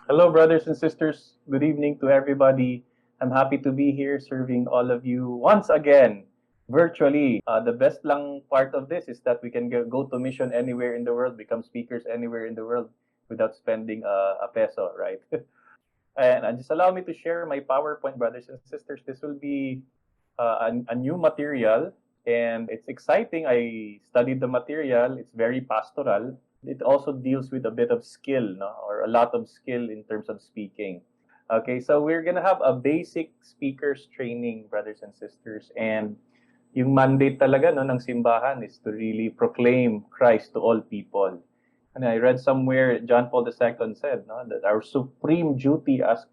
Hello, brothers and sisters. Good evening to everybody. I'm happy to be here serving all of you once again, virtually. The best lang part of this is that we can go to mission anywhere in the world, become speakers anywhere in the world without spending a peso, right? And just allow me to share my PowerPoint, brothers and sisters. This will be a new material, and it's exciting. I studied the material. It's very pastoral. It also deals with a bit of skill, no? Or a lot of skill in terms of speaking. Okay, so we're gonna have a basic speakers training, brothers and sisters, and yung mandate talaga no ng simbahan is to really proclaim Christ to all people. And I read somewhere John Paul II said no, that our supreme duty as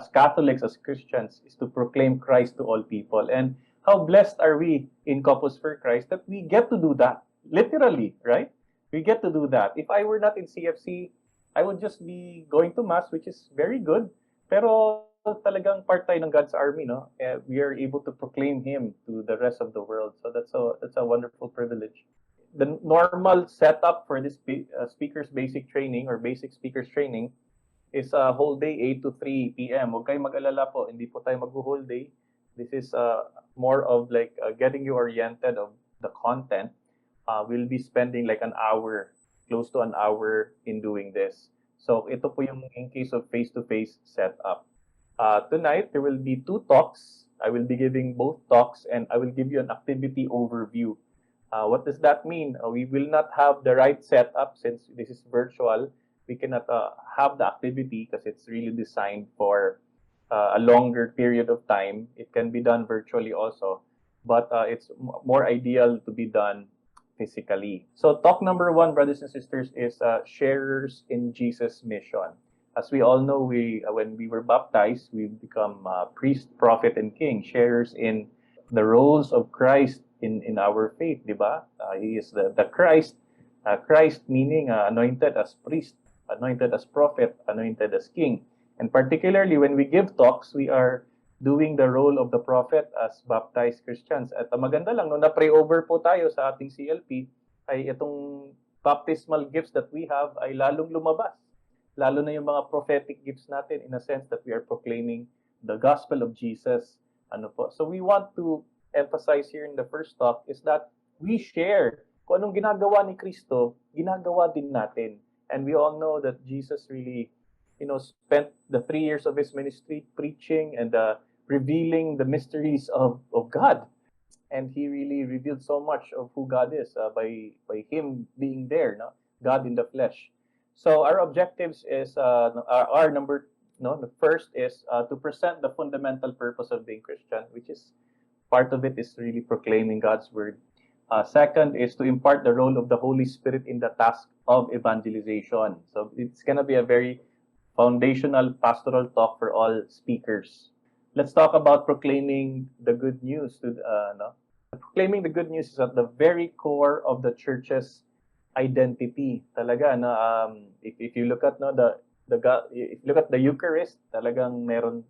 Catholics, as Christians, is to proclaim Christ to all people. And how blessed are we in Corpus for Christ that we get to do that, literally, right? We get to do that. If I were not in CFC, I would just be going to Mass, which is very good. Pero talagang part tayo ng God's army, no? We are able to proclaim Him to the rest of the world. So that's a wonderful privilege. The normal setup for this speakers basic training or basic speakers training is a whole day, 8 to 3 p.m. Huwag kayong mag-alala po, hindi po tayo mag-whole day. This is more of like getting you oriented of the content. We'll be spending like an hour, close to an hour in doing this. So ito po yung in case of face-to-face setup. Tonight, there will be 2 talks. I will be giving both talks and I will give you an activity overview. What does that mean? We will not have the right setup since this is virtual. We cannot have the activity because it's really designed for a longer period of time. It can be done virtually also, but it's more ideal to be done physically. So talk number 1, brothers and sisters, is sharers in Jesus' mission. As we all know, when we were baptized, we become priest, prophet, and king, sharers in the roles of Christ in our faith, di ba? He is the Christ. Christ meaning anointed as priest, anointed as prophet, anointed as king. And particularly when we give talks, we are doing the role of the prophet as baptized Christians. At maganda lang, no, na-pray over po tayo sa ating CLP, ay itong baptismal gifts that we have ay lalong lumabas. Lalo na yung mga prophetic gifts natin in a sense that we are proclaiming the gospel of Jesus. Ano po? So we want to emphasize here in the first talk is that we share kung anong ginagawa ni Kristo, ginagawa din natin. And we all know that Jesus really, spent the 3 years of his ministry preaching and revealing the mysteries of God. And he really revealed so much of who God is by him being there, no? God in the flesh. So our objectives is our number, no, the first is to present the fundamental purpose of being Christian, which is part of it is really proclaiming God's word. Second is to impart the role of the Holy Spirit in the task of evangelization. So it's going to be a very foundational pastoral talk for all speakers. Let's talk about proclaiming the good news. Proclaiming the good news is at the very core of the church's identity. Talaga, no, if you look at if you look at the Eucharist, talagang meron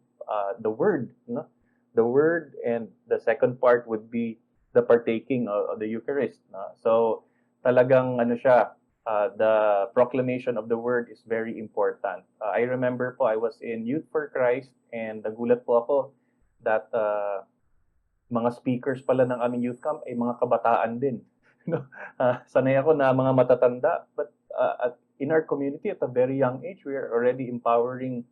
the word, no? The word, and the second part would be the partaking of the Eucharist. No? So talagang siya, the proclamation of the word is very important. I remember po I was in Youth for Christ and nagulat po ako that mga speakers pala ng aming youth camp ay mga kabataan din. Sanay ako na mga matatanda, but in our community at a very young age, we are already empowering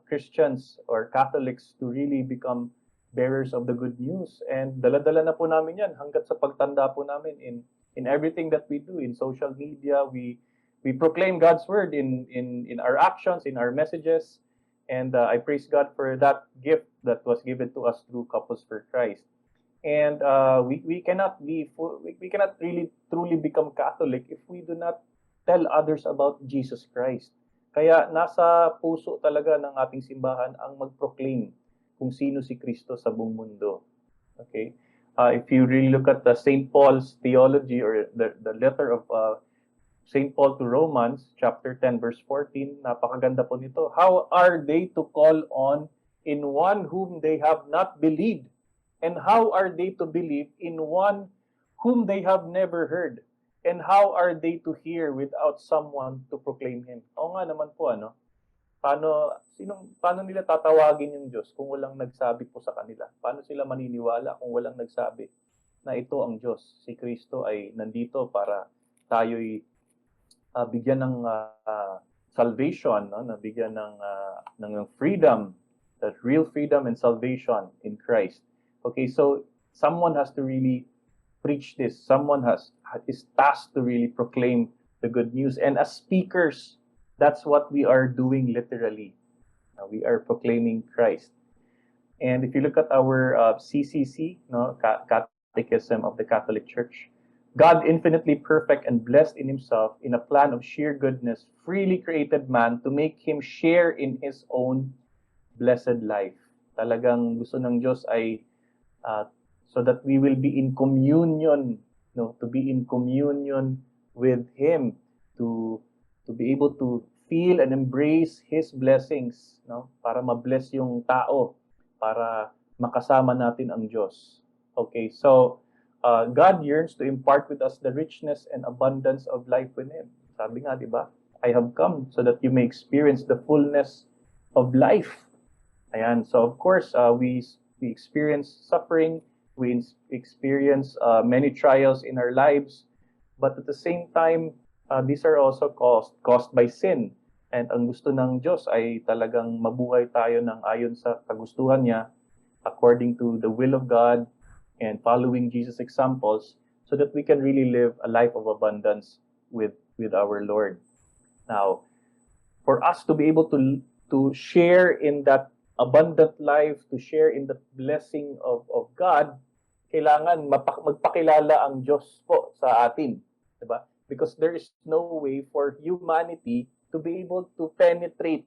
Christians or Catholics to really become bearers of the good news. And dala-dala na po namin yan hanggat sa pagtanda po namin in everything that we do. In social media, we proclaim God's word in our actions, in our messages. And I praise God for that gift that was given to us through Couples for Christ. And we cannot really truly become Catholic if we do not tell others about Jesus Christ. Kaya nasa puso talaga ng ating simbahan ang mag-proclaim kung sino si Kristo sa buong mundo. Okay? If you really look at the St. Paul's theology or the letter of St. Paul to Romans, chapter 10, verse 14, napakaganda po nito. How are they to call on in one whom they have not believed? And how are they to believe in one whom they have never heard? And how are they to hear without someone to proclaim Him? Oo nga naman po, ano? paano nila tatawagin yung Diyos kung walang nagsabi po sa kanila? Paano sila maniniwala kung walang nagsabi na ito ang Diyos? Si Kristo ay nandito para tayo'y bigyan ng salvation, no? Nabigyan ng freedom, that real freedom and salvation in Christ. Okay, so someone has to really preach this. Someone is tasked to really proclaim the good news. And as speakers, that's what we are doing literally. We are proclaiming Christ. And if you look at our CCC, no, Catechism of the Catholic Church, God, infinitely perfect and blessed in himself, in a plan of sheer goodness, freely created man to make him share in his own blessed life. Talagang gusto ng Diyos ay so that we will be in communion, no, to be in communion with him, to be able to feel and embrace his blessings, no, para ma-bless yung tao, para makasama natin ang Diyos. Okay, so God yearns to impart with us the richness and abundance of life with him. Sabi nga, di ba? I have come so that you may experience the fullness of life. Ayan, so of course, we experience suffering, we experience many trials in our lives, but at the same time, these are also caused by sin. And ang gusto ng Diyos ay talagang mabuhay tayo ng ayon sa kagustuhan niya, according to the will of God, and following Jesus' examples, so that we can really live a life of abundance with our Lord. Now, for us to be able to share in that abundant life, to share in the blessing of God, kailangan magpakilala ang Diyos po sa atin, diba? Because there is no way for humanity to be able to penetrate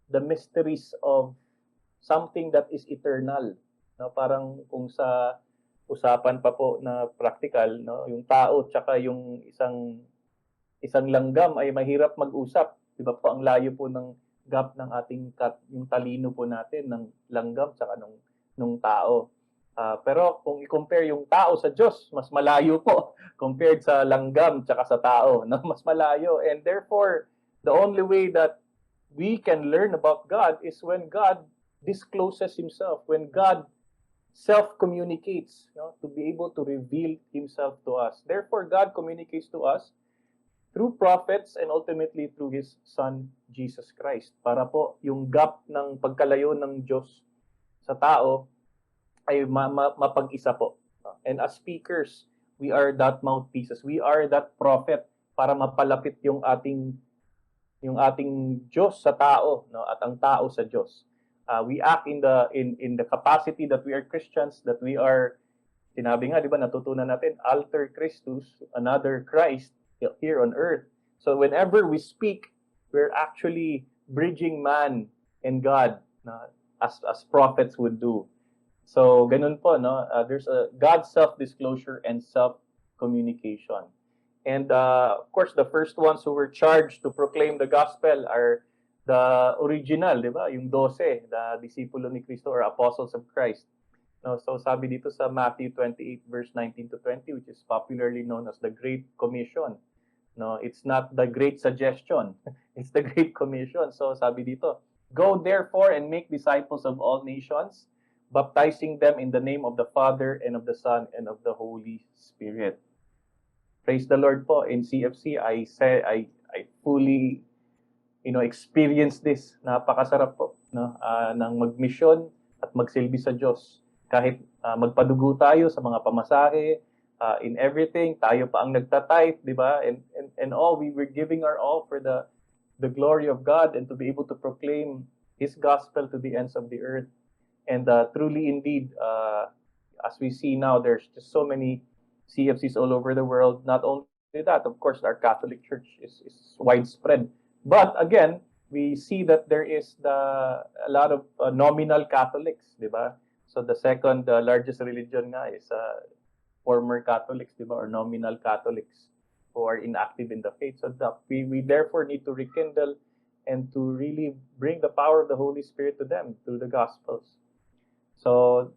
the mysteries of something that is eternal. No, parang kung sa usapan pa po na practical, no, yung tao tsaka yung isang langgam ay mahirap mag-usap. Diba po, ang layo po ng gap ng ating yung talino po natin ng langgam tsaka nung tao. Pero kung i-compare yung tao sa Diyos, mas malayo po compared sa langgam tsaka sa tao, no? Mas malayo. And therefore, the only way that we can learn about God is when God discloses himself, when God self-communicates, to be able to reveal himself to us. Therefore, God communicates to us through prophets and ultimately through his Son, Jesus Christ. Para po yung gap ng pagkalayo ng Diyos sa tao ay mapag-isa po. And as speakers, we are that mouthpieces. We are that prophet para mapalapit yung ating Diyos sa tao, no, at ang tao sa Diyos. We act in the capacity that we are Christians, that we are, sinabi nga, di ba, natutunan natin, alter Christus, another Christ here on earth. So whenever we speak, we're actually bridging man and God, as prophets would do. So ganun po, no? There's a God's self-disclosure and self-communication. And of course, the first ones who were charged to proclaim the gospel are the original, di ba? Yung 12, the disipulo ni Cristo or apostles of Christ. No, so sabi dito sa Matthew 28 verse 19 to 20, which is popularly known as the Great Commission. No, it's not the Great Suggestion. It's the Great Commission. So sabi dito, go therefore and make disciples of all nations, baptizing them in the name of the Father and of the Son and of the Holy Spirit. Praise the Lord po. In CFC, I fully experience this. Napakasarap po, no, ng magmisyon at magsilbi sa Diyos. Kahit magpadugo tayo sa mga pamasahe, in everything, tayo pa ang nagtatithe, di ba? And all, we were giving our all for the glory of God and to be able to proclaim His gospel to the ends of the earth. And truly indeed, as we see now, there's just so many CFCs all over the world. Not only that, of course, our Catholic Church is widespread. But again, we see that there is a lot of nominal Catholics, di ba? So the second largest religion nga is former Catholics, di ba? Or nominal Catholics who are inactive in the faith. So we therefore need to rekindle and to really bring the power of the Holy Spirit to them through the Gospels. So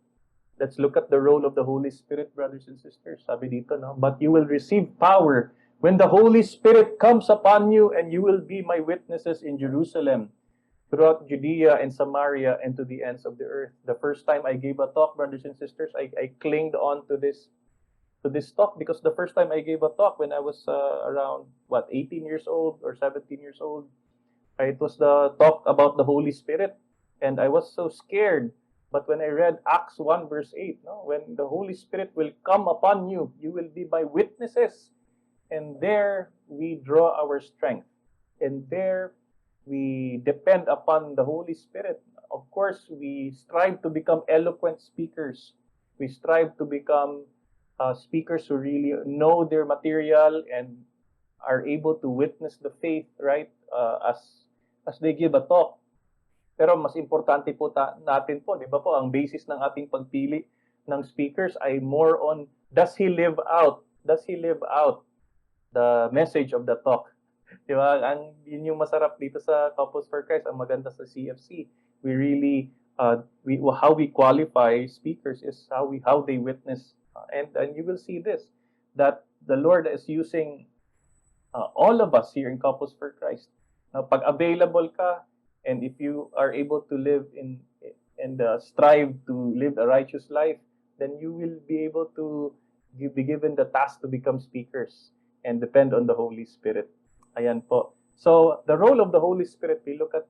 let's look at the role of the Holy Spirit, brothers and sisters. Sabi dito, no? But you will receive power when the Holy Spirit comes upon you, and you will be my witnesses in Jerusalem, throughout Judea and Samaria and to the ends of the earth. The first time I gave a talk, brothers and sisters, I clinged on to this talk because the first time I gave a talk when I was around 18 years old or 17 years old, it was the talk about the Holy Spirit, and I was so scared. But when I read Acts 1 verse 8, no, when the Holy Spirit will come upon you, you will be my witnesses. And there we draw our strength. And there we depend upon the Holy Spirit. Of course, we strive to become eloquent speakers. We strive to become speakers who really know their material and are able to witness the faith, right? As they give a talk. Pero mas importante po natin po, di ba po, ang basis ng ating pagpili ng speakers ay more on, does he live out? Does he live out the message of the talk? Di ba? Yun yung masarap dito sa Couples for Christ, ang maganda sa CFC. We really, how we qualify speakers is how they witness. And you will see this, that the Lord is using all of us here in Couples for Christ. Pag available ka, and if you are able to live and strive to live a righteous life, then you will be able to be given the task to become speakers and depend on the Holy Spirit. Ayan po. So, the role of the Holy Spirit, we look at,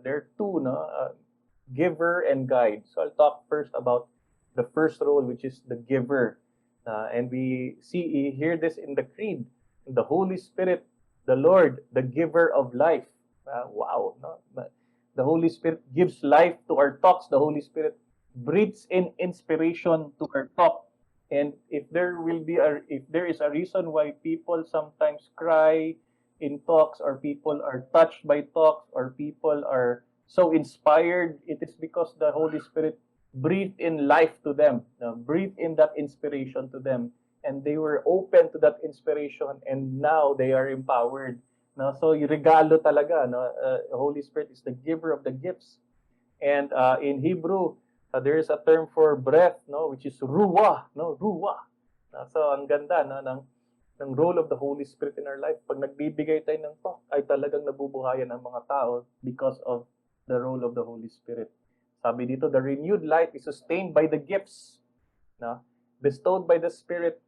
there are two, no? Giver and guide. So, I'll talk first about the first role, which is the giver. And we hear this in the Creed. The Holy Spirit, the Lord, the giver of life. Wow. No? The Holy Spirit gives life to our talks. The Holy Spirit breathes in inspiration to our talk. And if there is a reason why people sometimes cry in talks, or people are touched by talks, or people are so inspired, it is because the Holy Spirit breathed in life to them, breathed in that inspiration to them, and they were open to that inspiration, and now they are empowered. No? So, regalo talaga. No? Holy Spirit is the giver of the gifts. And in Hebrew, there is a term for breath, no, which is ruah, no, ruah. So, ang ganda ng role of the Holy Spirit in our life. Pag nagbibigay tayo ng talk, ay talagang nabubuhayan ang mga tao because of the role of the Holy Spirit. Sabi dito, the renewed life is sustained by the gifts, no, bestowed by the Spirit,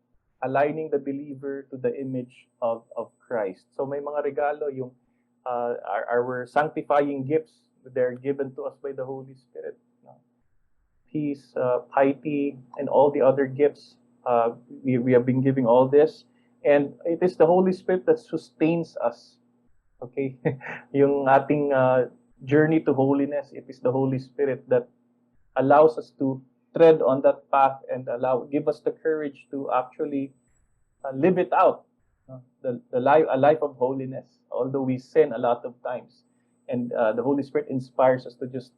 aligning the believer to the image of Christ. So may mga regalo, yung our sanctifying gifts, they're given to us by the Holy Spirit. Peace, piety, and all the other gifts. We have been giving all this. And it is the Holy Spirit that sustains us. Okay? Yung ating journey to holiness, it is the Holy Spirit that allows us to tread on that path and give us the courage to actually live it out, a life of holiness, although we sin a lot of times, and the Holy Spirit inspires us to just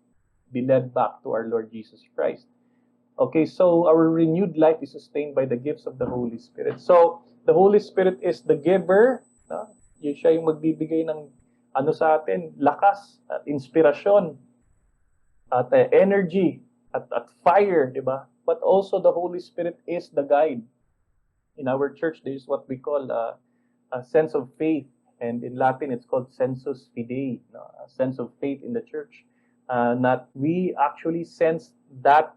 be led back to our Lord Jesus Christ. Okay, so our renewed life is sustained by the gifts of the Holy Spirit. So the Holy Spirit is the giver, siya yung magbibigay ng sa atin, lakas at inspirasyon at energy at fire, di ba? But also the Holy Spirit is the guide. In our church, there is what we call a sense of faith, and in Latin, it's called sensus fidei, a sense of faith in the church. That we actually sense that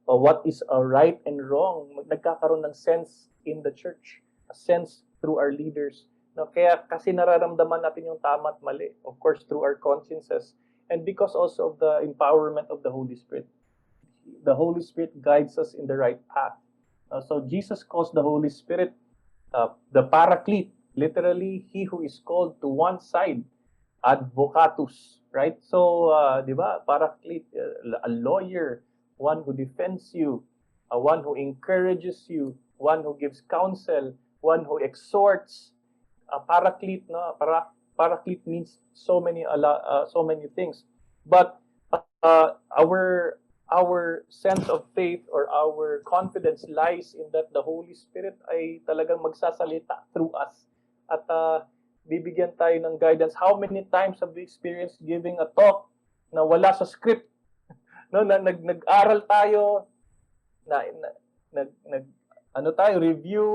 what is right and wrong, nagkakaroon ng sense in the church, a sense through our leaders. No, kaya kasi nararamdaman natin yung tama at mali, of course, through our consciences, and because also of the empowerment of the Holy Spirit. The Holy Spirit guides us in the right path. So Jesus calls the Holy Spirit the Paraclete, literally, he who is called to one side, advocatus, right? So, di ba, Paraclete, a lawyer, one who defends you, one who encourages you, one who gives counsel, one who exhorts. Paraclete, no? Paraclete means so many things. But our sense of faith or our confidence lies in that the Holy Spirit ay talagang magsasalita through us. At bibigyan tayo ng guidance. How many times have we experienced giving a talk na wala sa script? No, nag-aral tayo, review,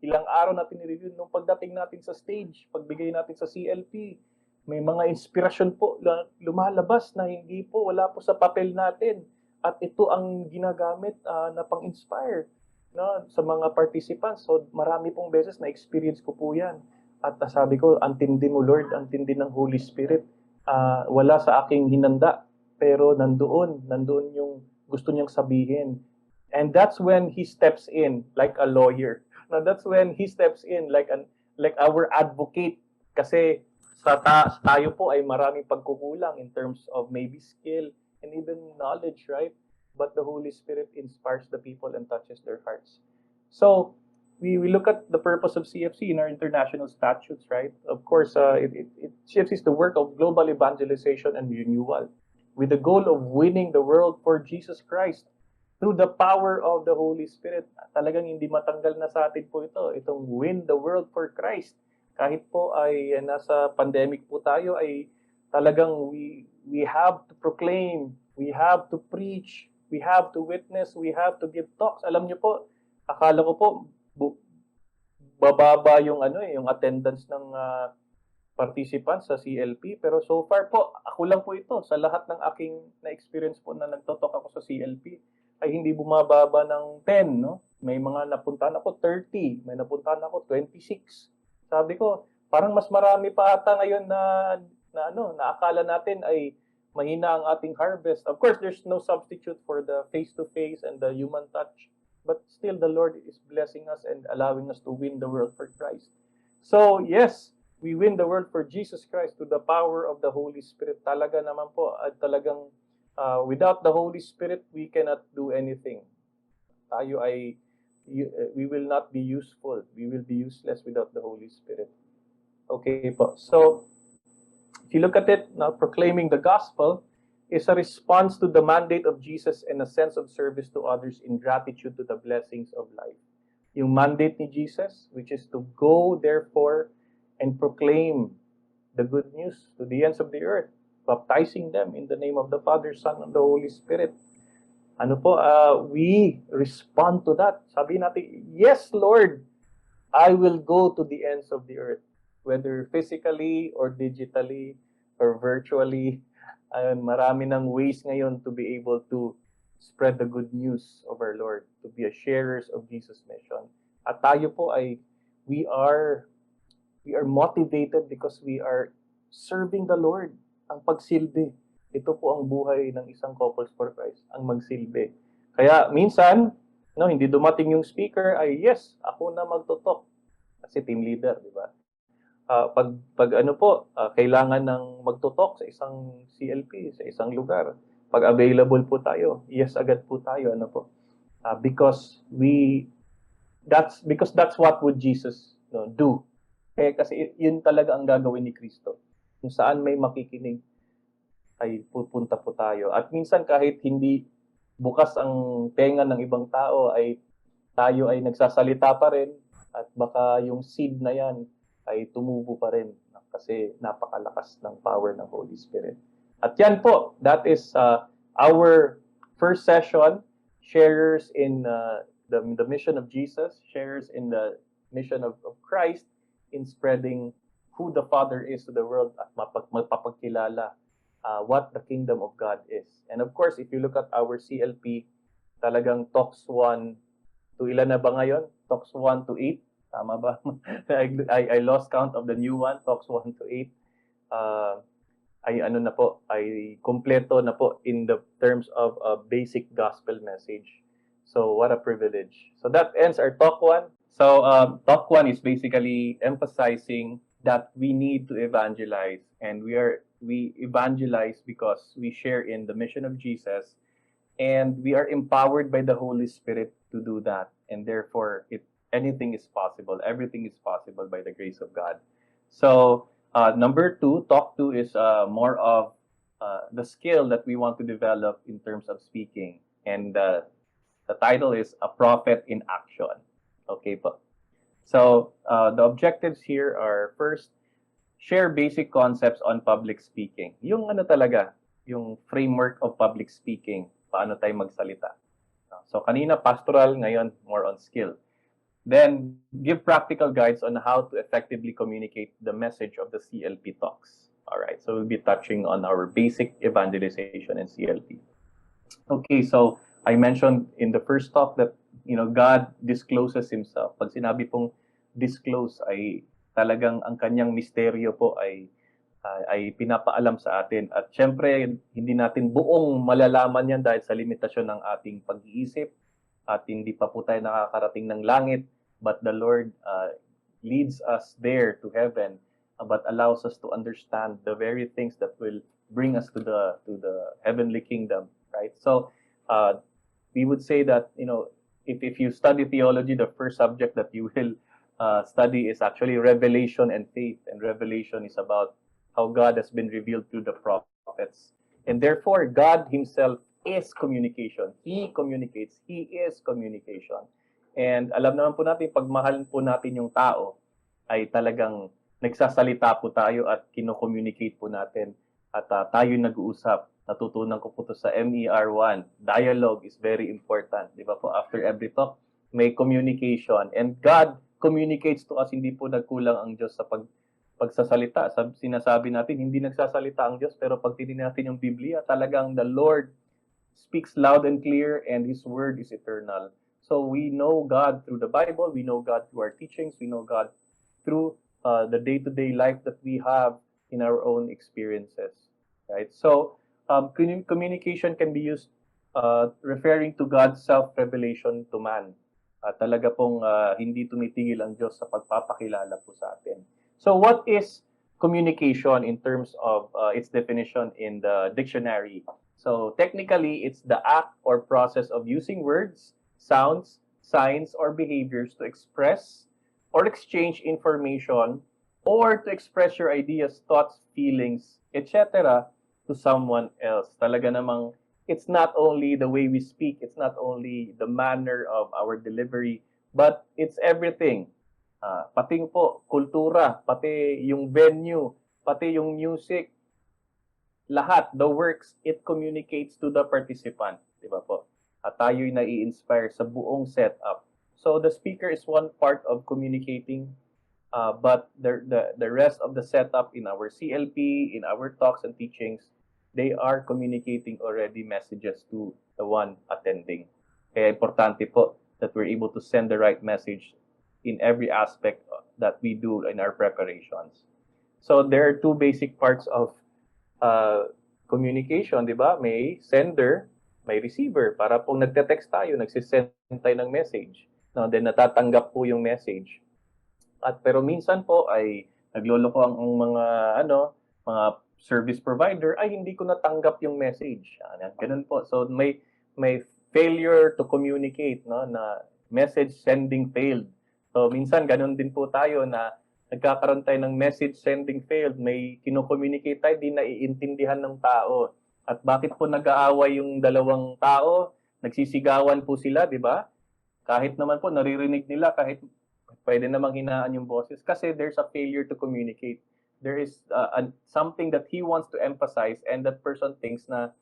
ilang araw natin i-review nung pagdating natin sa stage, pagbigay natin sa CLP, May mga inspirasyon po na lumalabas na hindi po, wala po sa papel natin. At ito ang ginagamit na pang-inspire, no, sa mga participants. So marami pong beses na experience ko po yan. At sabi ko, ang tindi mo Lord, ang tindi ng Holy Spirit. Wala sa aking hinanda, pero nandoon yung gusto niyang sabihin. And that's when He steps in like a lawyer. Now that's when He steps in like our advocate. Kasi tayo po ay maraming pagkukulang in terms of maybe skill and even knowledge, right? But the Holy Spirit inspires the people and touches their hearts. So we look at the purpose of CFC in our international statutes, right? Of course, CFC is the work of global evangelization and renewal with the goal of winning the world for Jesus Christ through the power of the Holy Spirit. Talagang hindi matanggal na sa atin po itong win the world for Christ. Kahit po ay nasa pandemic po tayo, ay talagang we have to proclaim, we have to preach, we have to witness, we have to give talks. Alam niyo po, akala ko po bababa yung yung attendance ng participants sa CLP, pero so far po ako lang po ito sa lahat ng aking na-experience po na nagtotalk ako sa CLP ay hindi bumababa ng 10, no? May mga napuntahan ako 30, may napuntahan ako 26. Sabi ko, parang mas marami pa ata ngayon na akala natin ay mahina ang ating harvest. Of course, there's no substitute for the face-to-face and the human touch. But still, the Lord is blessing us and allowing us to win the world for Christ. So, yes, we win the world for Jesus Christ through the power of the Holy Spirit. Talaga naman po, at talagang without the Holy Spirit, we cannot do anything. We will not be useful. We will be useless without the Holy Spirit. Okay po. So, if you look at it, now proclaiming the gospel is a response to the mandate of Jesus and a sense of service to others in gratitude to the blessings of life. Yung mandate ni Jesus, which is to go, therefore, and proclaim the good news to the ends of the earth, baptizing them in the name of the Father, Son, and the Holy Spirit. We respond to that. Sabi natin, yes, Lord, I will go to the ends of the earth, whether physically or digitally or virtually. Marami ng ways ngayon to be able to spread the good news of our Lord, to be a sharers of Jesus' mission. At tayo po we are motivated because we are serving the Lord. Ang pagsilbi, ito po ang buhay ng isang Couples for Christ, ang magsilbi. Kaya minsan, hindi dumating yung speaker, ay yes, ako na magtutok. Kasi team leader, di ba? Kailangan ng magtutok sa isang CLP, sa isang lugar. Pag available po tayo, yes agad po tayo, because that's what would Jesus do. Kasi yun talaga ang gagawin ni Kristo. Kung saan may makikinig, ay pupunta po tayo. At minsan kahit hindi bukas ang tenga ng ibang tao, ay tayo ay nagsasalita pa rin at baka yung seed na yan ay tumubo pa rin kasi napakalakas ng power ng Holy Spirit. At yan po, that is our first session, sharers in the mission of Jesus, sharers in the mission of Christ in spreading who the Father is to the world at mapapagkilala what the kingdom of God is. And of course, if you look at our CLP, talagang talks 1 to ilan na ba ngayon? Talks 1 to 8. Tama ba? I lost count of the new one, talks 1 to 8. Ay kompleto na po in the terms of a basic gospel message. So what a privilege. So that ends our talk 1. So talk 1 is basically emphasizing that we need to evangelize, and we evangelize because we share in the mission of Jesus, and we are empowered by the Holy Spirit to do that, and therefore anything is possible. Everything is possible by the grace of God. So number 2, talk 2 is more of the skill that we want to develop in terms of speaking, and the title is A Prophet in Action. Okay po. So the objectives here are, first, share basic concepts on public speaking. Yung yung framework of public speaking, paano tayo magsalita. So kanina pastoral, ngayon more on skill. Then give practical guides on how to effectively communicate the message of the CLP talks. All right, so we'll be touching on our basic evangelization and CLP. Okay, so I mentioned in the first talk that God discloses Himself. Pag sinabi pong disclose ay talagang ang kanyang misteryo po ay pinapaalam sa atin. At syempre, hindi natin buong malalaman yan dahil sa limitasyon ng ating pag-iisip at hindi pa po tayo nakakarating ng langit. But the Lord leads us there to heaven, but allows us to understand the very things that will bring us to the heavenly kingdom, right? So we would say that if you study theology, the first subject that you will study is actually revelation and faith, and revelation is about how God has been revealed through the prophets, and therefore God Himself is communication. He communicates. He is communication. And alam naman po natin, pag mahal po natin yung tao, ay talagang nagsasalita po tayo at kino-communicate po natin at tayo nag-uusap. Natutunan ko po to sa MER1. Dialogue is very important. Di ba po? After every talk, may communication. And God communicates to us. Hindi po nagkulang ang Diyos sa pagsasalita. Sinasabi natin, hindi nagsasalita ang Diyos. Pero pag tinignan natin yung Biblia, talagang the Lord speaks loud and clear and His word is eternal. So we know God through the Bible. We know God through our teachings. We know God through the day-to-day life that we have in our own experiences, right? So communication can be used referring to God's self-revelation to man. Talaga pong hindi tumitigil ang Diyos sa pagpapakilala po sa atin. So what is communication in terms of its definition in the dictionary? So technically, it's the act or process of using words, sounds, signs, or behaviors to express or exchange information or to express your ideas, thoughts, feelings, etc. to someone else. Talaga namang it's not only the way we speak, it's not only the manner of our delivery, but it's everything. Pati po, kultura, pati yung venue, pati yung music, lahat, the works, it communicates to the participant. Di ba po? At tayo'y nai-inspire sa buong setup. So the speaker is one part of communicating, but the rest of the setup in our CLP, in our talks and teachings, they are communicating already messages to the one attending. Kaya importante po that we're able to send the right message in every aspect that we do in our preparations. So there are two basic parts of communication, di ba? May sender, may receiver. Para pong nagte-text tayo, nagsisend tayo ng message. No, then natatanggap po yung message. Pero minsan po ay nagloloko ang mga service provider ay hindi ko natanggap yung message. Ganun po. So may failure to communicate, no, na message sending failed. So minsan ganun din po tayo na nagkakaroon tayo ng message sending failed, may kino-communicate tayo, di naiintindihan ng tao. At bakit po nag-aaway yung dalawang tao? Nagsisigawan po sila, di ba? Kahit naman po naririnig nila, kahit pwede namang hinaan yung boses, kasi there's a failure to communicate. There is something that he wants to emphasize and that person thinks na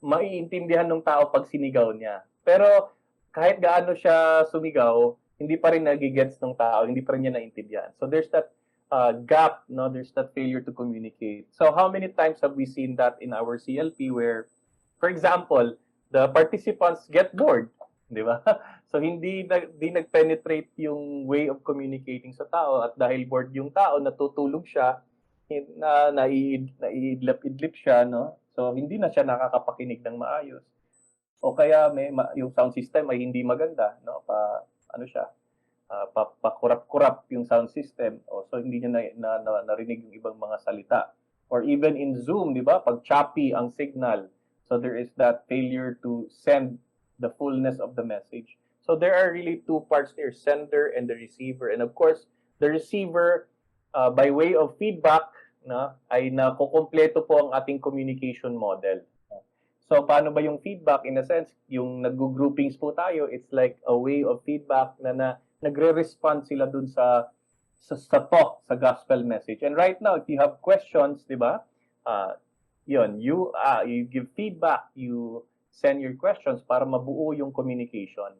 maiintindihan ng tao pag sinigaw niya. Pero kahit gaano siya sumigaw, hindi pa rin nagigets ng tao, hindi pa rin niya naintindihan. So there's that gap, no? There's that failure to communicate. So how many times have we seen that in our CLP where, for example, the participants get bored, di ba? So hindi nag-penetrate yung way of communicating sa tao at dahil bored yung tao, natutulog siya, naiidlip-idlip siya, no? So hindi na siya nakakapakinig ng maayos. O kaya yung sound system ay hindi maganda, no? Pakurap-kurap yung sound system. So hindi niya narinig yung ibang mga salita. Or even in Zoom, di ba? Pag choppy ang signal. So there is that failure to send the fullness of the message. So there are really two parts there, sender and the receiver. And of course, the receiver, by way of feedback, ay nakukumpleto po ang ating communication model. So paano ba yung feedback? In a sense, yung nag-groupings po tayo, it's like a way of feedback na nagre-respond sila dun sa talk, sa gospel message. And right now, if you have questions, di ba? You give feedback, you send your questions para mabuo yung communication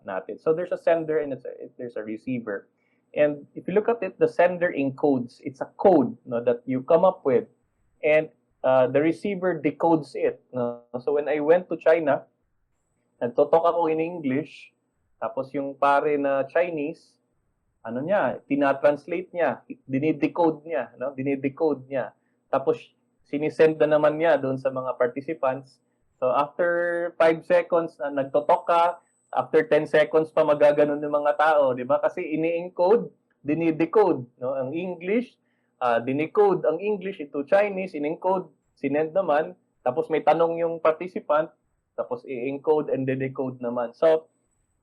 natin. So there's a sender and there's a receiver. And if you look at it, the sender encodes. It's a code, no, that you come up with, and the receiver decodes it. No? So when I went to China, nagtotalk ako in English, tapos yung pare na Chinese, ano niya, tina-translate niya, dinidecode niya, no? Dinidecode niya. Tapos sinisend na naman niya doon sa mga participants. So after 5 seconds na nagtotalk ka, after 10 seconds pa magaganon ng mga tao, 'di ba? Kasi ini-encode, dinidecode, no? Ang English, dinecode ang English into Chinese, in-encode, sinend naman, tapos may tanong yung participant, tapos i-encode and decode naman. So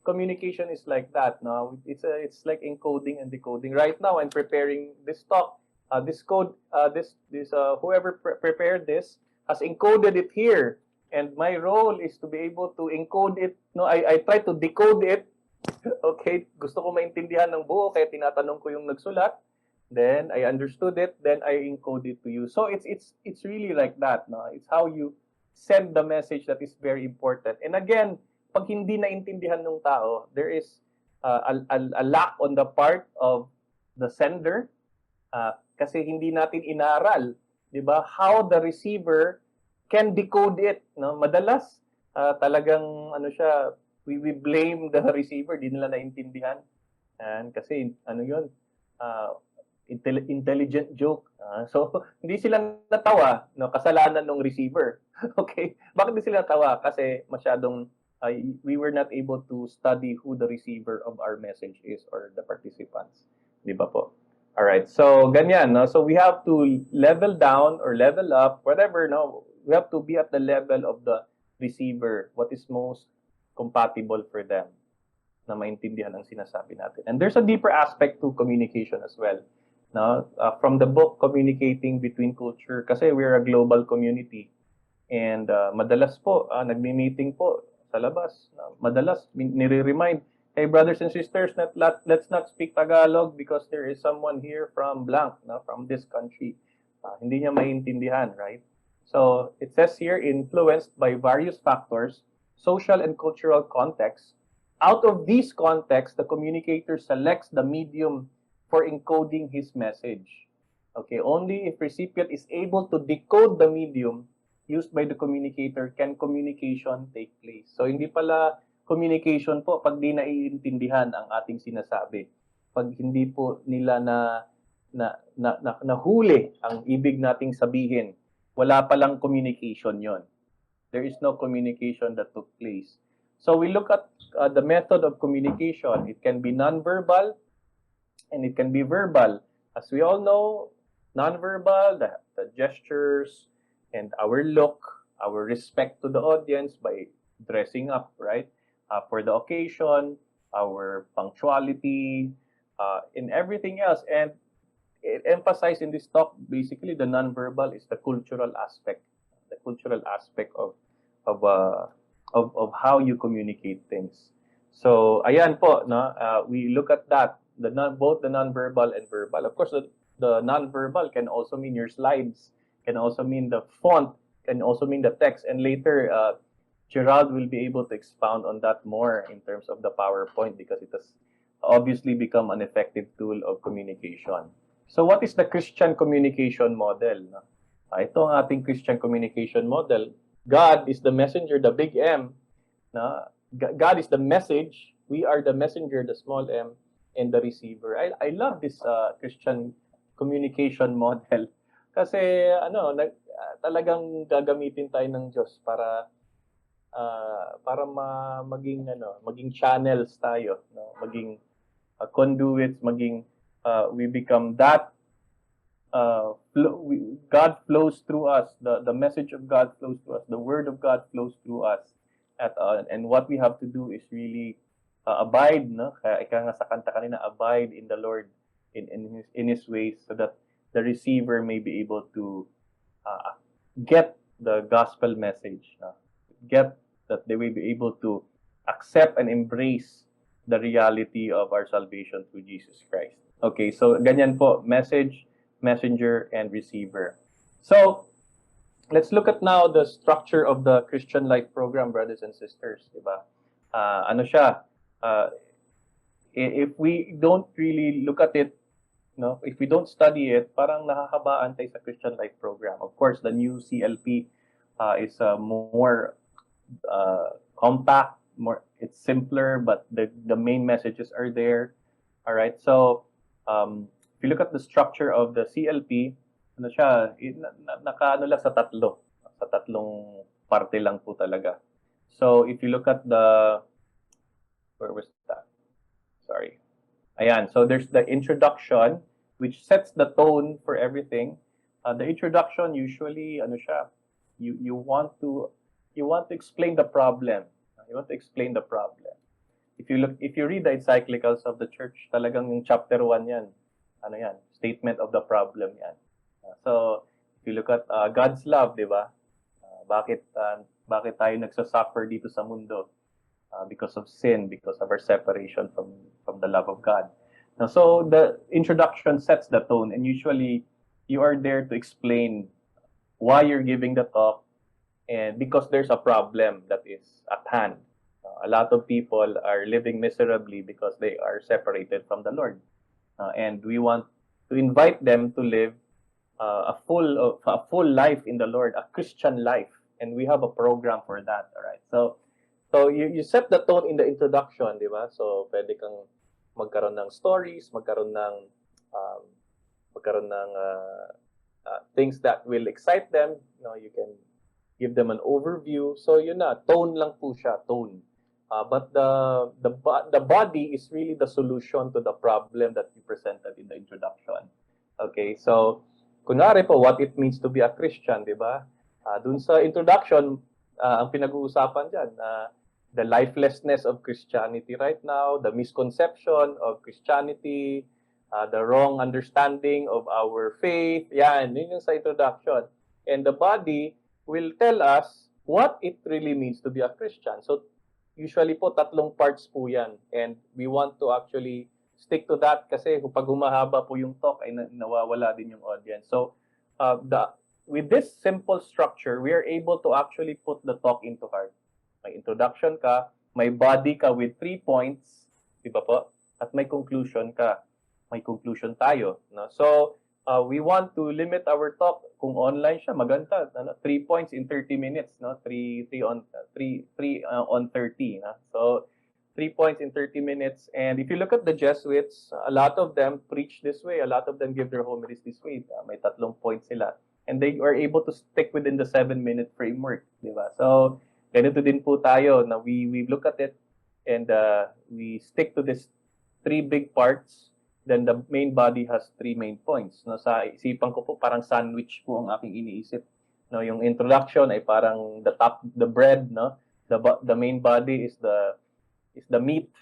communication is like that. No, it's like encoding and decoding. Right now, I'm preparing this talk. This code, whoever prepared this has encoded it here, and my role is to be able to encode it. No, I try to decode it. Okay, gusto ko maintindihan ng buo, kaya tinatanong ko yung nagsulat. Then I understood it. Then I encode it to you. So it's really like that. No, it's how you send the message that is very important. And again, pag hindi naintindihan ng tao, there is a lack on the part of the sender, kasi hindi natin inaral, 'di ba? How the receiver can decode it, no? Madalas talagang ano siya, we blame the receiver, di nila naintindihan. And kasi ano 'yun, intelligent joke. So hindi sila natawa, no? Kasalanan ng receiver. Okay? Bakit hindi sila natawa? Kasi masyadong we were not able to study who the receiver of our message is or the participants. Di ba po? All right. So ganyan, no? So we have to level down or level up, whatever, no? We have to be at the level of the receiver, what is most compatible for them na maintindihan ang sinasabi natin. And there's a deeper aspect to communication as well. No? From the book Communicating Between Culture, kasi we're a global community. And madalas po, nagmi-meeting po sa labas. Madalas, nire-remind, hey brothers and sisters, let's not speak Tagalog because there is someone here from blank, no? From this country. Hindi niya maintindihan, right? So it says here, influenced by various factors, social and cultural context. Out of these contexts, the communicator selects the medium for encoding his message. Okay, only if recipient is able to decode the medium used by the communicator can communication take place. So hindi pala communication po pag di naiintindihan ang ating sinasabi. Pag hindi po nila nahuli ang ibig nating sabihin, wala palang communication yon. There is no communication that took place. So we look at the method of communication. It can be nonverbal and it can be verbal. As we all know, nonverbal, the gestures, and our look, our respect to the audience by dressing up, right? For the occasion, our punctuality, and everything else. And it emphasized in this talk, basically, the nonverbal is the cultural aspect of how you communicate things. So, ayan po, no? We look at that, both the nonverbal and verbal. Of course, the nonverbal can also mean your slides, can also mean the font, can also mean the text. And later, Gerald will be able to expound on that more in terms of the PowerPoint because it has obviously become an effective tool of communication. So what is the Christian communication model? Ito ang ating Christian communication model. God is the messenger, the big M. God is the message. We are the messenger, the small m, and the receiver. I love this Christian communication model. Kasi talagang gagamitin tayo ng Diyos para maging channels tayo, no? Maging conduits, we become that God flows through us, the message of God flows through us, the word of God flows through us, and what we have to do is really abide, no? Kaya ika nga sa kanta kanina, abide in the Lord, in His ways, so that the receiver may be able to get the gospel message, get that they will be able to accept and embrace the reality of our salvation through Jesus Christ. Okay, so ganyan po, message, messenger, and receiver. So let's look at now the structure of the Christian Life Program, brothers and sisters, diba? if we don't really look at it, no, if we don't study it, parang nakakabaan tayo sa Christian Life Program. Of course, the new CLP is more compact, it's simpler, but the main messages are there. All right, so if you look at the structure of the CLP, ano siya, nakaano lang sa tatlong parte lang po talaga. So if you look at where was that? Sorry. Ayan, so there's the introduction, which sets the tone for everything. The introduction usually, ano siya, you want to explain the problem. You want to explain the problem. If you read the encyclicals of the church, talagang yung chapter 1 yan. Ano yan? Statement of the problem yan. So if you look at God's love, di ba? Bakit tayo nagsasuffer dito sa mundo? Because of sin, because of our separation from the love of God. Now, so the introduction sets the tone, and usually you are there to explain why you're giving the talk, and because there's a problem that is at hand. A lot of people are living miserably because they are separated from the Lord, and we want to invite them to live a full life in the Lord, a Christian life, and we have a program for that. All right, so you set the tone in the introduction, di ba? So pwede kang magkaroon ng stories, magkaroon ng things that will excite them. You know, you can give them an overview. So yun na, tone lang po siya, tone. But the body is really the solution to the problem that we presented in the introduction. Okay, so kunwari po, what it means to be a Christian, di ba? Dun sa introduction, ang pinag-uusapan dyan, the lifelessness of Christianity right now, the misconception of Christianity, the wrong understanding of our faith. Yan, yun yung sa introduction. And the body will tell us what it really means to be a Christian. So, usually po, 3 parts po yan. And we want to actually stick to that kasi pag humahaba po yung talk, ay nawawala din yung audience. So, with this simple structure, we are able to actually put the talk into heart. May introduction ka, may body ka with 3 points, di ba po? At may conclusion ka. May conclusion tayo. No? So, we want to limit our talk. Kung online siya, maganda. 3 points in 30 minutes. No? 3 on 30. No? So, 3 points in 30 minutes. And if you look at the Jesuits, a lot of them preach this way. A lot of them give their homilies this way. May 3 points sila. And they are able to stick within the 7-minute framework. Di ba? So, ganito din po tayo na we look at it and we stick to this 3 big parts. Then the main body has 3 main points. No, sa isipan ko po parang sandwich po ang aking iniisip. No, yung introduction ay parang the bread, no? The main body is the meat.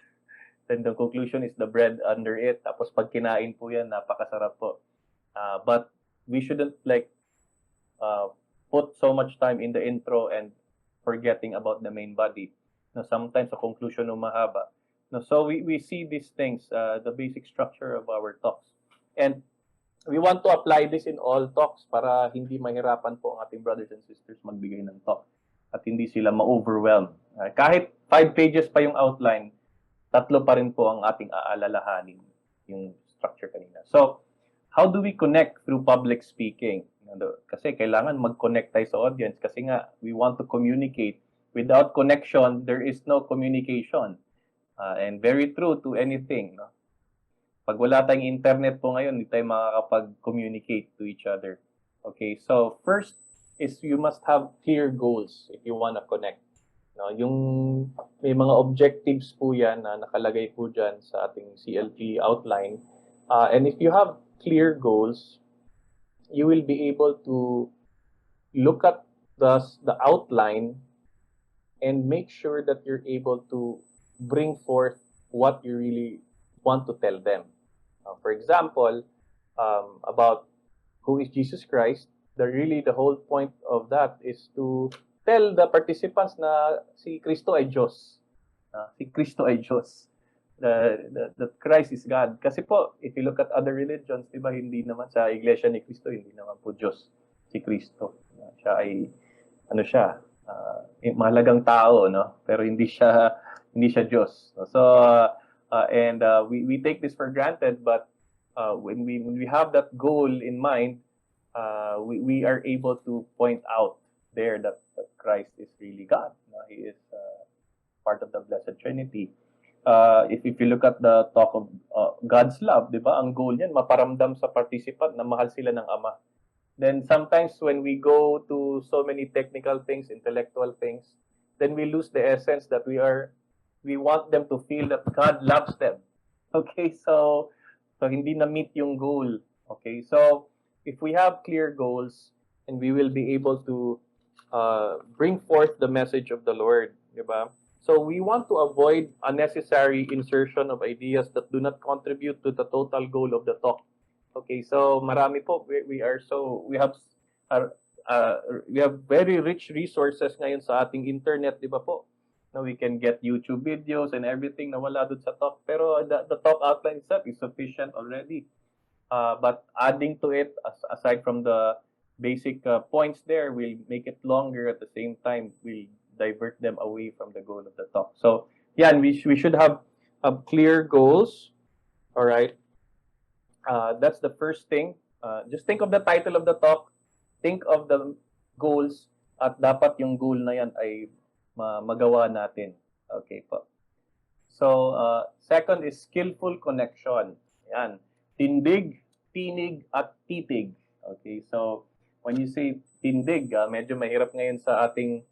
Then the conclusion is the bread under it. Tapos pag kinain po yan, napakasarap po. But we shouldn't put so much time in the intro and forgetting about the main body. No, sometimes the conclusion mahaba. No, so we see these things, the basic structure of our talks. And we want to apply this in all talks para hindi mahirapan po ang ating brothers and sisters magbigay ng talk at hindi sila ma-overwhelm. Kahit 5 pages pa yung outline, 3 pa rin po ang ating aalalahanin, yung structure kanina. So, how do we connect through public speaking? Kasi kailangan mag-connect tayo sa audience kasi nga we want to communicate. Without connection, there is no communication. And very true to anything. No? Pag wala tayong internet po ngayon, hindi tayo makakapag-communicate to each other. Okay, so first is you must have clear goals if you want to connect. No, yung may mga objectives po yan na nakalagay po dyan sa ating CLP outline. And if you have clear goals, you will be able to look at the outline and make sure that you're able to bring forth what you really want to tell them. For example, about who is Jesus Christ, the whole point of that is to tell the participants na si Kristo ay Diyos. Si Kristo ay Diyos. That Christ is God. Kasi po, if you look at other religions, diba, hindi naman sa Iglesia ni Cristo, hindi naman po Diyos si Kristo. Siya ay, mahalagang tao, no? Pero hindi siya Diyos. So, And we take this for granted, but when we have that goal in mind, we are able to point out there that Christ is really God. He is part of the Blessed Trinity. If you look at the talk of God's love, di ba? Ang goal niyan, maparamdam sa participant na mahal sila ng Ama. Then sometimes when we go to so many technical things, intellectual things, then we lose the essence that we want them to feel that God loves them. Okay, so hindi na meet yung goal. Okay, so if we have clear goals, and we will be able to bring forth the message of the Lord, di ba? So we want to avoid unnecessary insertion of ideas that do not contribute to the total goal of the talk. Okay, so marami po we have we have very rich resources ngayon sa ating internet, di ba po? Now we can get YouTube videos and everything na wala doon sa talk, pero the talk outline itself is sufficient already. But adding to it, aside from the basic points there, will make it longer. At the same time, will divert them away from the goal of the talk. So yeah, and we should have clear goals. All right. That's the first thing. Just think of the title of the talk. Think of the goals, at dapat yung goal na yan ay magawa natin. Okay po. So, second is skillful connection. Yan. Tindig, tinig, at titig. Okay, so when you say tindig, medyo mahirap ngayon sa ating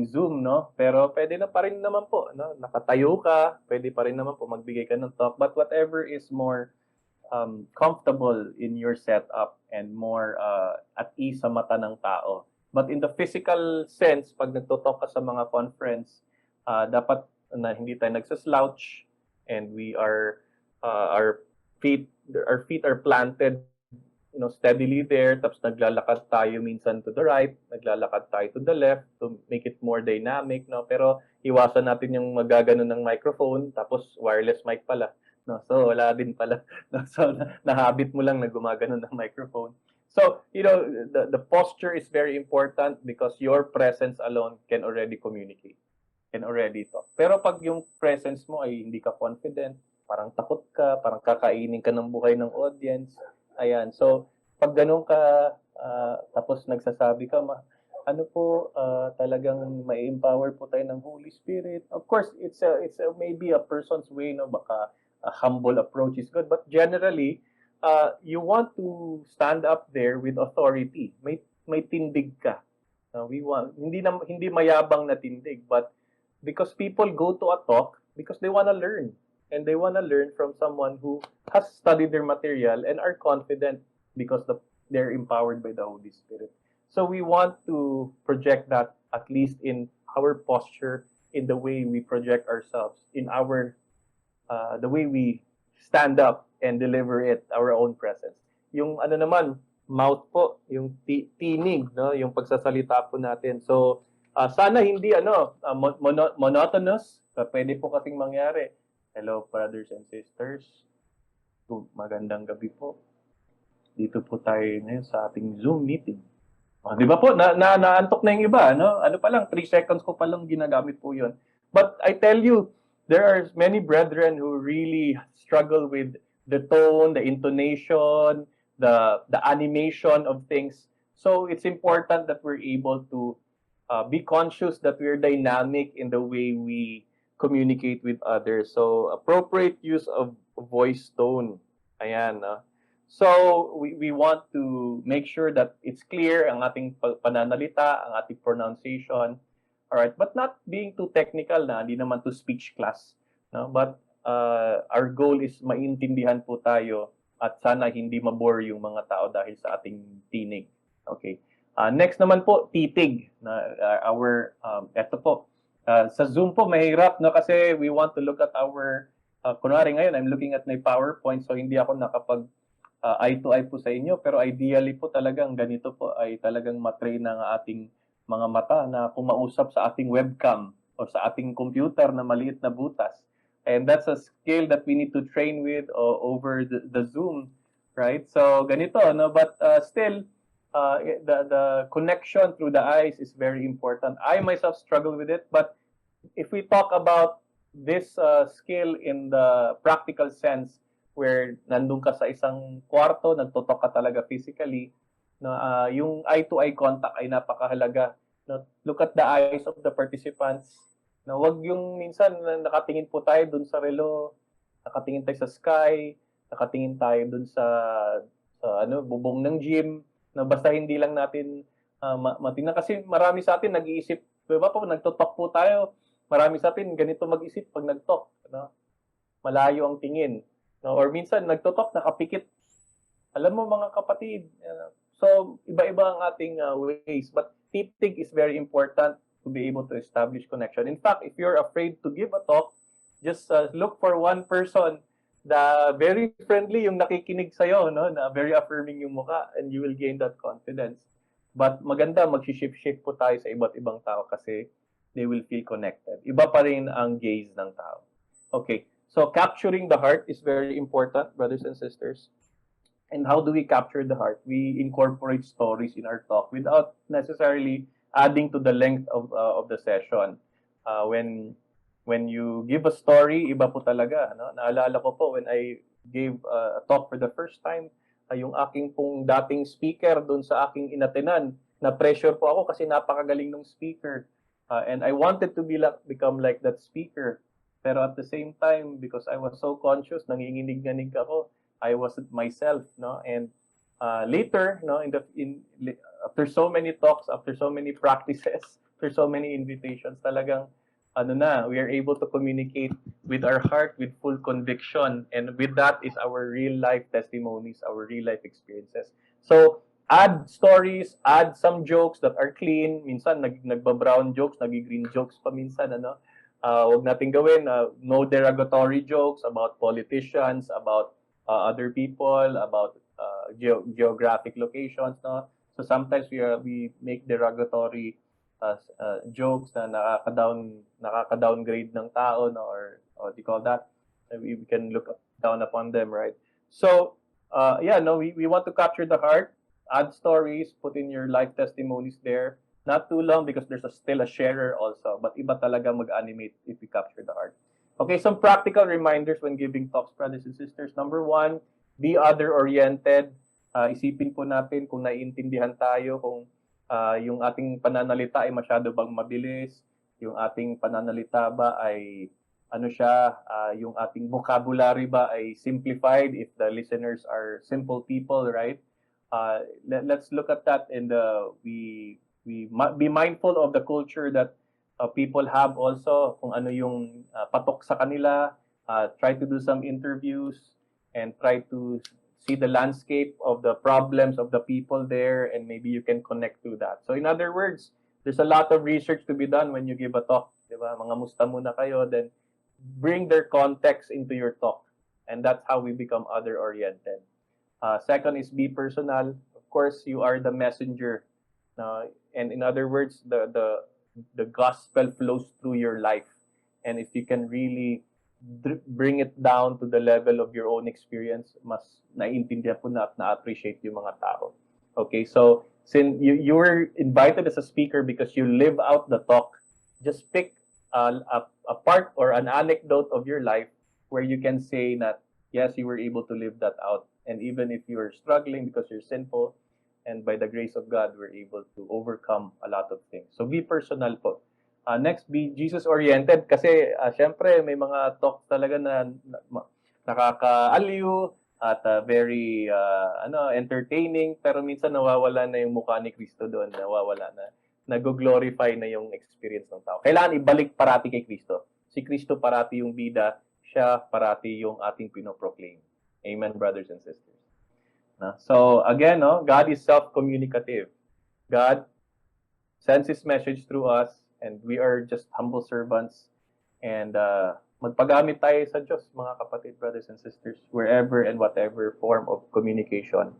Zoom, no? Pero pwede na pa rin naman po, no? Nakatayo ka, pwede pa rin naman po magbigay ka ng talk, but whatever is more comfortable in your setup and more at ease sa mata ng tao. But in the physical sense, pag nagto-talk ka sa mga conference, dapat na hindi tayo nagsaslouch, and we are our feet are planted, you know, steadily there. Tapos naglalakad tayo minsan to the right, naglalakad tayo to the left to make it more dynamic, no? Pero iwasan natin yung magagano ng microphone, tapos wireless mic pala. No, so wala din pala. No, so nahabit mo lang na gumagano ng microphone. So, you know, the posture is very important because your presence alone can already communicate, can already talk. Pero pag yung presence mo ay hindi ka confident, parang takot ka, parang kakainin ka ng buhay ng audience, ayan. So, pag ganun ka, tapos nagsasabi ka, ano po, talagang ma-empower po tayo ng Holy Spirit. Of course, it's maybe a person's way, no, baka a humble approach is good, but generally, you want to stand up there with authority. May tindig ka. We want hindi mayabang na tindig, but because people go to a talk because they want to learn, and they want to learn from someone who has studied their material and are confident because they're empowered by the Holy Spirit. So we want to project that, at least in our posture, in the way we project ourselves, in our the way we stand up and deliver it, our own presence. Yung ano naman, mouth po, yung tinig, no, yung pagsasalita po natin. So sana hindi monotonous, pwede po kasing mangyari. Hello brothers and sisters. Magandang gabi po. Dito po tayo ngayon sa ating Zoom meeting. Di ba po, naantok na yung iba, no? Ano pa lang, 3 seconds ko pa lang ginagamit po yun. But I tell you, there are many brethren who really struggle with the tone, the intonation, the animation of things. So it's important that we're able to be conscious that we're dynamic in the way we communicate with others. So appropriate use of voice tone. Ayan. So we want to make sure that it's clear ang ating pananalita, ang ating pronunciation. All right, but not being too technical na, hindi naman to speech class, no? But our goal is maintindihan po tayo at sana hindi mabore yung mga tao dahil sa ating tinig. Okay. Next naman po, titig. Eto po. Sa Zoom po, mahirap, no? Kasi we want to look at our, kunwari ngayon, I'm looking at my PowerPoint, so hindi ako nakapag eye to eye po sa inyo. Pero ideally po talagang ganito po ay talagang matrain ng ating mga mata na kumausap sa ating webcam o sa ating computer na maliit na butas. And that's a skill that we need to train with over the Zoom, right? So ganito, no? But still, the connection through the eyes is very important. I myself struggle with it, but if we talk about this skill in the practical sense where nandun ka sa isang kwarto, nagtotok ka talaga physically, no, yung eye-to-eye contact ay napakahalaga. No? Look at the eyes of the participants. No, wag yung minsan nakatingin po tayo dun sa relo, nakatingin tayo sa sky, nakatingin tayo dun sa bubong ng gym, na basta hindi lang natin matingnan kasi marami sa atin nag-iisip, 'di ba, pag nagtotok po tayo, marami sa atin ganito mag-isip pag nagtok, no? Malayo ang tingin, no? Or minsan nagtotok nakapikit. Alam mo mga kapatid, so iba-iba ang ating ways, but titig is very important to be able to establish connection. In fact, if you're afraid to give a talk, just look for one person na very friendly yung nakikinig sa'yo, no? Na very affirming yung mukha, and you will gain that confidence. But maganda, mag-shift-shift po tayo sa iba't ibang tao kasi they will feel connected. Iba pa rin ang gaze ng tao. Okay, so capturing the heart is very important, brothers and sisters. And how do we capture the heart? We incorporate stories in our talk without necessarily adding to the length of the session. When you give a story, iba po talaga. No? Naalala ko po when I gave a talk for the first time, yung aking pong dating speaker doon sa aking inatenan, na-pressure po ako kasi napakagaling ng speaker. And I wanted to become like that speaker. Pero at the same time, because I was so conscious, nanginginig-nganig ako, I wasn't myself, no? And later, no, after so many talks, after so many practices, after so many invitations, talagang we are able to communicate with our heart with full conviction, and with that is our real life testimonies, our real life experiences. So add stories, add some jokes that are clean. Minsan nagba-brown jokes, nagi-green jokes pa minsan, ano. Wag nating gawin no derogatory jokes about politicians, about other people, about geographic locations, no. So sometimes we make derogatory jokes na nakaka-downgrade ng tao, no, or what do you call that? We can look down upon them, right? So we want to capture the heart, add stories, put in your life testimonies there. Not too long because there's still a sharer also, but iba talaga mag-animate if we capture the heart. Okay, some practical reminders when giving talks, brothers and sisters. Number 1, be other-oriented. Isipin po natin kung naiintindihan tayo, kung yung ating pananalita ay masyado bang mabilis, yung ating pananalita ba ay yung ating vocabulary ba ay simplified if the listeners are simple people, right? Let's look at that, and we be mindful of the culture that people have also, kung ano yung patok sa kanila. Try to do some interviews and try to see the landscape of the problems of the people there, and maybe you can connect to that. So in other words, there's a lot of research to be done when you give a talk, di ba? Mga musta muna kayo, then bring their context into your talk, and that's how we become other-oriented. Second is be personal. Of course, you are the messenger. And in other words, the gospel flows through your life. And if you can really bring it down to the level of your own experience, mas naiintindihan po na at na-appreciate yung mga tao. Okay, so since you were invited as a speaker because you live out the talk, just pick a part or an anecdote of your life where you can say that, yes, you were able to live that out. And even if you're struggling because you're sinful, and by the grace of God, we're able to overcome a lot of things. So be personal po. Next, be Jesus-oriented kasi syempre may mga talks talaga na nakakaaliw at very entertaining, pero minsan nawawala na yung mukha ni Kristo doon, nawawala na. Nag-glorify na yung experience ng tao. Kailangan ibalik parati kay Kristo. Si Kristo parati yung bida, siya parati yung ating pinoproclaim. Amen, brothers and sisters. So again, God is self-communicative. God sends His message through us, and we are just humble servants. And magpagamit tayo sa Diyos, mga kapatid, brothers and sisters, wherever and whatever form of communication,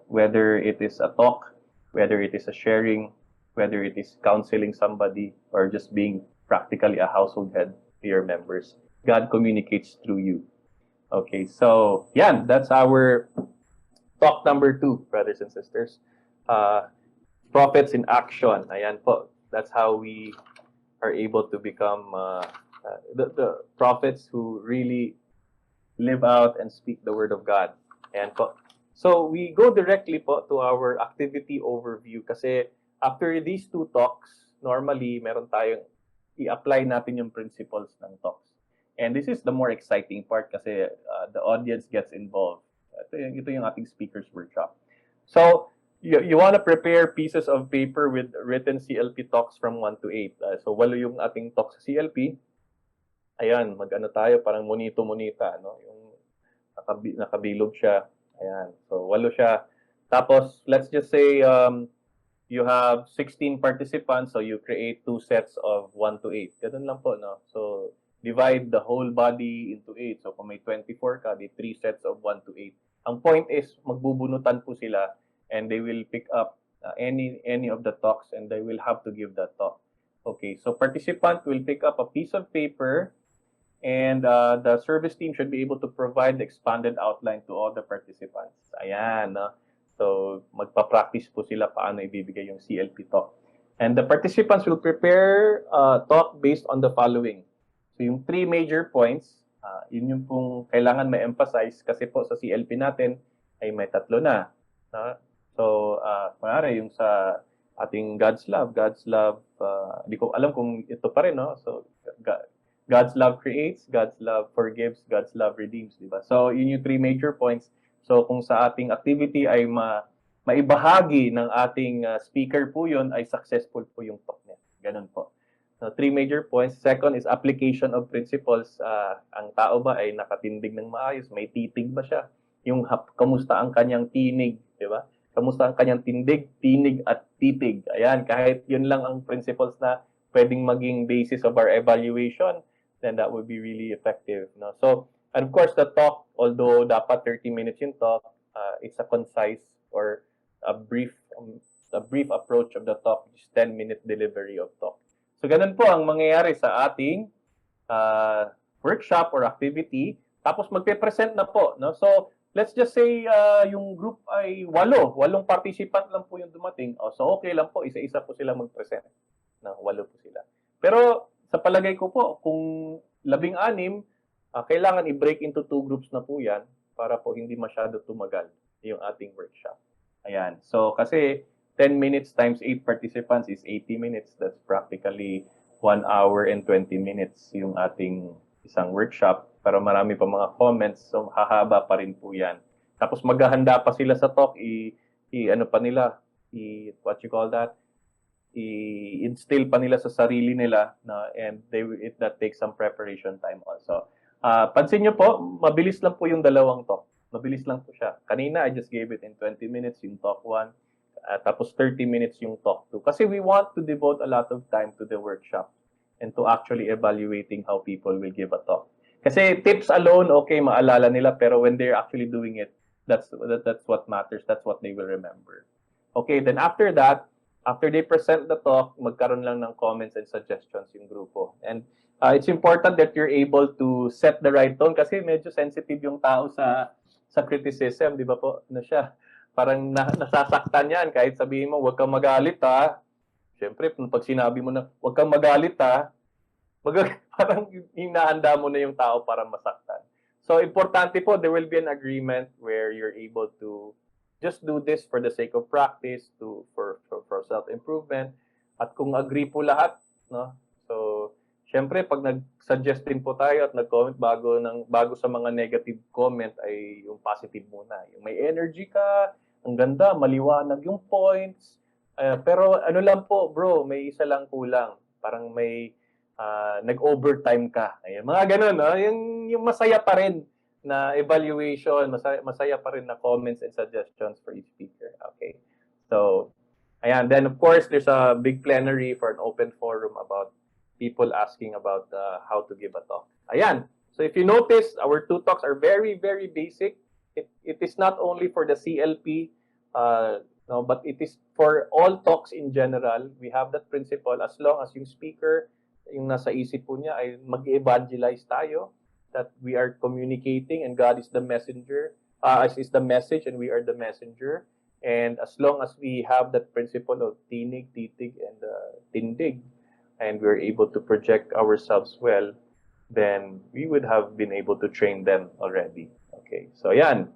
whether it is a talk, whether it is a sharing, whether it is counseling somebody, or just being practically a household head to your members. God communicates through you. Okay, so yeah, that's our talk number 2, brothers and sisters. Prophets in action. Ayan po. That's how we are able to become the prophets who really live out and speak the word of God. Ayan po. So we go directly po to our activity overview kasi after these two talks, normally meron tayong i-apply natin yung principles ng talks. And this is the more exciting part kasi the audience gets involved. Ito yung ating speakers workshop. So you want to prepare pieces of paper with written CLP talks from 1 to 8. So 8 yung ating talks sa CLP. Ayan, mag-ano tayo, parang monito-monita, no? Yung nakabilog siya. Ayan, so 8 siya. Tapos, let's just say you have 16 participants, so you create 2 sets of 1 to 8. Ganun lang po, no? So, divide the whole body into 8. So, kung may 24 ka, di 3 sets of 1 to 8. Ang point is, magbubunutan po sila and they will pick up any of the talks and they will have to give that talk. Okay, so participant will pick up a piece of paper and the service team should be able to provide the expanded outline to all the participants. Ayan, no? So magpa-practice po sila paano ibibigay yung CLP talk. And the participants will prepare talk based on the following. So yung 3 major points, yun yung pong kailangan ma-emphasize kasi po sa CLP natin ay may 3 na. So, kunwari yung sa ating God's love, di ko alam kung ito pa rin, no? So, God's love creates, God's love forgives, God's love redeems, di ba? So, yun yung 3 major points. So, kung sa ating activity ay maibahagi ng ating speaker po yun, ay successful po yung talk niya. Ganun po. So, 3 major points. Second is application of principles. Ang tao ba ay nakatindig ng maayos? May titig ba siya? Yung kamusta ang kanyang tinig, di ba? Kamusta ang kanyang tindig, tinig, at titig. Ayan, kahit yun lang ang principles na pwedeng maging basis of our evaluation, then that would be really effective. No? So, and of course, the talk, although dapat 30 minutes yung talk, it's a concise or a brief approach of the talk, just 10-minute delivery of talk. So, ganun po ang mangyayari sa ating workshop or activity. Tapos, magpe-present na po. No? So, let's just say yung group ay 8 participant lang po yung dumating. So okay lang po, isa-isa po sila mag-present. 8 po sila. Pero sa palagay ko po, kung 16, kailangan i-break into 2 groups na po yan para po hindi masyado tumagal yung ating workshop. Ayan. So kasi 10 minutes times 8 participants is 80 minutes. That's practically 1 hour and 20 minutes yung ating isang workshop. Pero marami pa mga comments, so hahaba pa rin po yan. Tapos maghahanda pa sila sa talk, what you call that, i-instill pa nila sa sarili nila, and that takes some preparation time also. Pansin nyo po, mabilis lang po yung 2 talk. Mabilis lang po siya. Kanina, I just gave it in 20 minutes yung talk 1, tapos 30 minutes yung talk 2. Kasi we want to devote a lot of time to the workshop and to actually evaluating how people will give a talk. Kasi tips alone, okay, maalala nila, pero when they're actually doing it, that's what matters. That's what they will remember. Okay, then after that, after they present the talk, magkaroon lang ng comments and suggestions yung grupo. And it's important that you're able to set the right tone kasi medyo sensitive yung tao sa criticism, di ba po? Ano siya? Parang nasasaktan yan kahit sabihin mo, huwag kang magalit ha. Siyempre, pag sinabi mo na, huwag kang magalit ha, parang hinahanda mo na yung tao para masaktan. So, importante po, there will be an agreement where you're able to just do this for the sake of practice, for self-improvement. At kung agree po lahat, no? So, syempre, pag nag-suggest din po tayo at nag-comment bago sa mga negative comment ay yung positive muna. Yung may energy ka, ang ganda, maliwanag yung points. Pero ano lang po, bro, may isa lang kulang. Parang may nag-overtime ka. Ayan, mga ganun, no? Yung masaya pa rin na evaluation, masaya pa rin na comments and suggestions for each speaker. Okay? So, ayan. Then, of course, there's a big plenary for an open forum about people asking about how to give a talk. Ayan. So, if you notice, our 2 talks are very, very basic. It is not only for the CLP, no, but it is for all talks in general. We have that principle as long as yung speaker, yung nasa isip po niya ay mag-evangelize tayo, that we are communicating and God is the messenger, is the message and we are the messenger. And as long as we have that principle of tinig, titig, and tindig, and we're able to project ourselves well, then we would have been able to train them already. Okay, so ayan.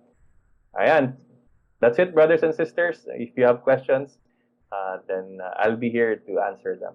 That's it, brothers and sisters. If you have questions, then I'll be here to answer them.